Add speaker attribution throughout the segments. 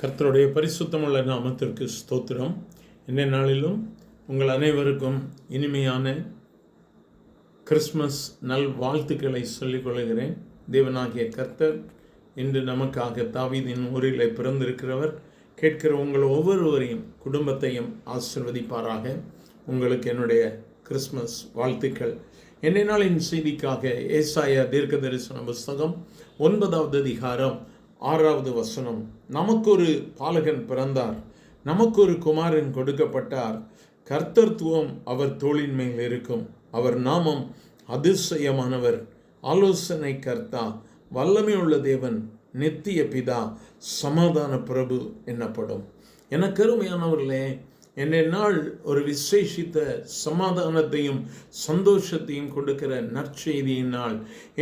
Speaker 1: கர்த்தருடைய பரிசுத்தமுள்ள நாமத்திற்கு ஸ்தோத்திரம். இந்த நாளிலும் உங்கள் அனைவருக்கும் இனிமையான கிறிஸ்மஸ் நல் வாழ்த்துக்களை சொல்லிக் கொள்கிறேன். தேவனாகிய கர்த்தர் இன்று நமக்காக தாவீதின் ஊரிலே பிறந்திருக்கிறவர். கேட்கிற உங்கள் ஒவ்வொருவரையும் குடும்பத்தையும் ஆசீர்வதிப்பாராக. உங்களுக்கு என்னுடைய கிறிஸ்மஸ் வாழ்த்துக்கள். இந்த நாளின் செய்திக்காக ஏசாயா தீர்க்க தரிசன புஸ்தகம் 9வது அதிகாரம் 6வது வசனம். நமக்கு ஒரு பாலகன் பிறந்தார், நமக்கு ஒரு குமாரன் கொடுக்கப்பட்டார், கர்த்தத்துவம் அவர் தோளின் மேல் இருக்கும். அவர் நாமம் அதிசயமானவர், ஆலோசனை கர்த்தா, வல்லமை உள்ள தேவன், நித்திய பிதா, சமாதான பிரபு என்னப்படும். எனக்கு அருமையானவர்களே, என்னை நாள் ஒரு விசேஷித்த சமாதானத்தையும் சந்தோஷத்தையும் கொடுக்கிற நற்செய்தியின் நாள்.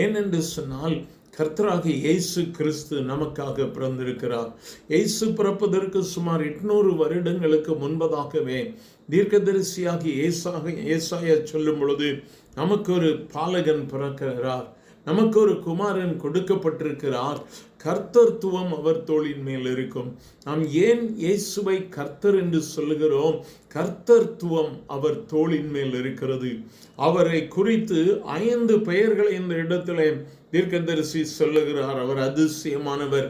Speaker 1: ஏனென்று சொன்னால், கர்த்தராகிய இயேசு கிறிஸ்து நமக்காக பிறந்திருக்கிறார். இயேசு பிறப்பதற்கு சுமார் 800 வருடங்களுக்கு முன்பதாகவே தீர்க்கதரிசியாகி ஏசாயா சொல்லும் பொழுது, நமக்கு ஒரு பாலகன் பிறக்கிறார், நமக்கு ஒரு குமாரன் கொடுக்கப்பட்டிருக்கிறார், கர்த்தத்துவம் அவர் தோளின் மேல் இருக்கும். நாம் ஏன் இயேசுவை கர்த்தர் என்று சொல்லுகிறோம்? கர்த்தத்துவம் அவர் தோளின் மேல் இருக்கிறது. அவரை குறித்து 5 பெயர்களை இந்த இடத்துல தீர்க்கதரிசி சொல்லுகிறார். அவர் அதிசயமானவர்,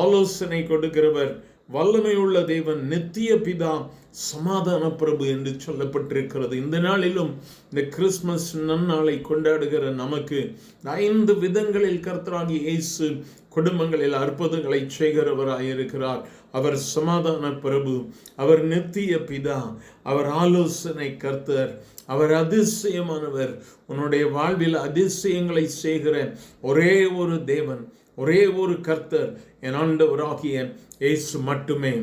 Speaker 1: ஆலோசனை கொடுக்கிறவர், வல்லமை உள்ள தேவன், நித்திய பிதா, சமாதான பிரபு என்று சொல்லப்பட்டிருக்கிறது. இந்த நாளிலும் இந்த கிறிஸ்மஸ் நன்னாளை கொண்டாடுகிற நமக்கு 5 விதங்களில் கர்த்தராகிய இயேசு குடும்பங்களில் அற்புதங்களை செய்கிறவராயிருக்கிறார். அவர் சமாதான பிரபு, அவர் நித்திய பிதா, அவர் ஆலோசனை கர்த்தர், அவர் அதிசயமானவர். உன்னுடைய வாழ்வில் அதிசயங்களை செய்கிற ஒரே ஒரு தேவன், ஒரே ஒரு கர்த்தர், என் ஆண்டவராகிய இயேசு மட்டுமே.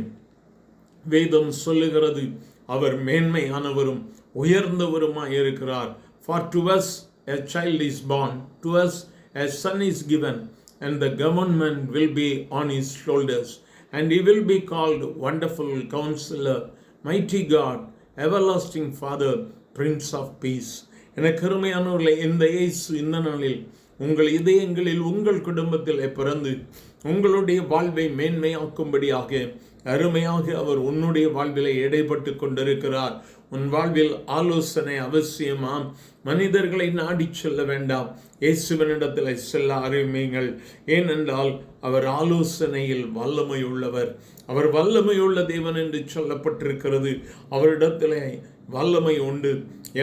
Speaker 1: வேதம் சொல்லுகிறது, அவர் மேன்மையானவரும் உயர்ந்தவருமாய் இருக்கிறார். For to us a child is born, to us a son is given, and the government will be on his shoulders, and he will be called Wonderful Counselor, Mighty God, Everlasting Father, Prince of Peace. எனக்கு அருமையானவர்களே, இந்த இயேசு இந்த நாளில் உங்கள் இதயங்களில், உங்கள் குடும்பத்தில் பிறந்து உங்களுடைய வாழ்வை மேன்மையாக்கும்படியாக அருமையாக அவர் உன்னுடைய வாழ்விலை இடைப்பட்டு கொண்டிருக்கிறார். உன் வாழ்வில் ஆலோசனை அவசியமாம். மனிதர்களை நாடி செல்ல வேண்டாம், இயேசுவனிடத்தில் செல்ல ஆரம்பியுங்கள். ஏனென்றால் அவர் ஆலோசனையில் வல்லமை உள்ளவர். அவர் வல்லமையுள்ள தேவன் என்று சொல்லப்பட்டிருக்கிறது. அவரிடத்தில் வல்லமை உண்டு.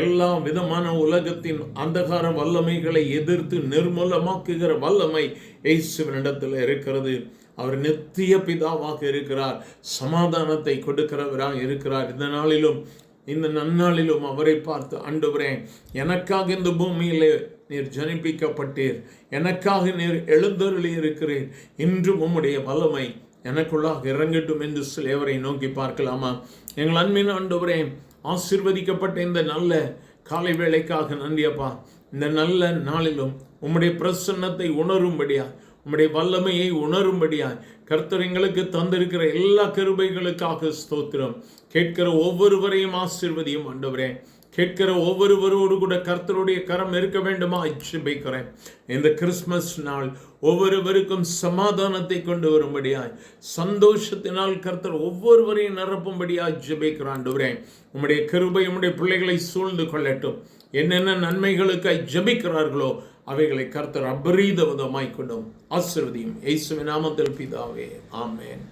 Speaker 1: எல்லா விதமான உலகத்தின் அந்தகார வல்லமைகளை எதிர்த்து நிர்மூலமாக்குகிற வல்லமை இயேசுவினிடத்தில் இருக்கிறது. அவர் நித்திய பிதாவாக இருக்கிறார், சமாதானத்தை கொடுக்கிறவராக இருக்கிறார். இந்த நாளிலும், இந்த நன்னாளிலும் அவரை பார்த்து, ஆண்டவரே, எனக்காக இந்த பூமியிலே நீர் ஜனிப்பிக்கப்பட்டீர், எனக்காக நீர் எழுந்தருளி இருக்கிறீர், இன்றும் உம்முடைய வல்லமை எனக்குள்ளாக இறங்கட்டும் என்று சொல்லி அவரை நோக்கி பார்க்கலாமா? எங்கள் அன்பின் ஆண்டவரே, ஆசீர்வதிக்கப்பட்ட இந்த நல்ல காலை வேளைக்காக நன்றி அப்பா. இந்த நல்ல நாளிலும் உம்முடைய பிரசன்னத்தை உணரும்படியா, உம்முடைய வல்லமையை உணரும்படியா கர்த்தர் எங்களுக்கு தந்திருக்கிற எல்லா கிருபைகளுக்காக ஸ்தோத்திரம். கேட்கிற ஒவ்வொருவரையும் ஆசீர்வதியும் ஆண்டவரே. கேட்கிற ஒவ்வொருவரோடு கூட கர்த்தருடைய கரம் இருக்க வேண்டுமா ஜெபிக்கிறேன். இந்த கிறிஸ்மஸ் நாள் ஒவ்வொருவருக்கும் சமாதானத்தை கொண்டு வரும்படியாய், சந்தோஷத்தினால் கர்த்தர் ஒவ்வொருவரையும் நிரப்பும்படியாய் ஜெபிக்கிறேன். ஆண்டவரே, உம்முடைய கிருபை உம்முடைய பிள்ளைகளை சூழ்ந்து கொள்ளட்டும். என்னென்ன நன்மைகளுக்காய் ஜெபிக்கிறார்களோ அவைகளை கர்த்தர் அபரீத விதமாய் கொண்டும் ஆசீர்வதியும். இயேசுவின் நாமத்தில் பிதாவே, ஆமென்.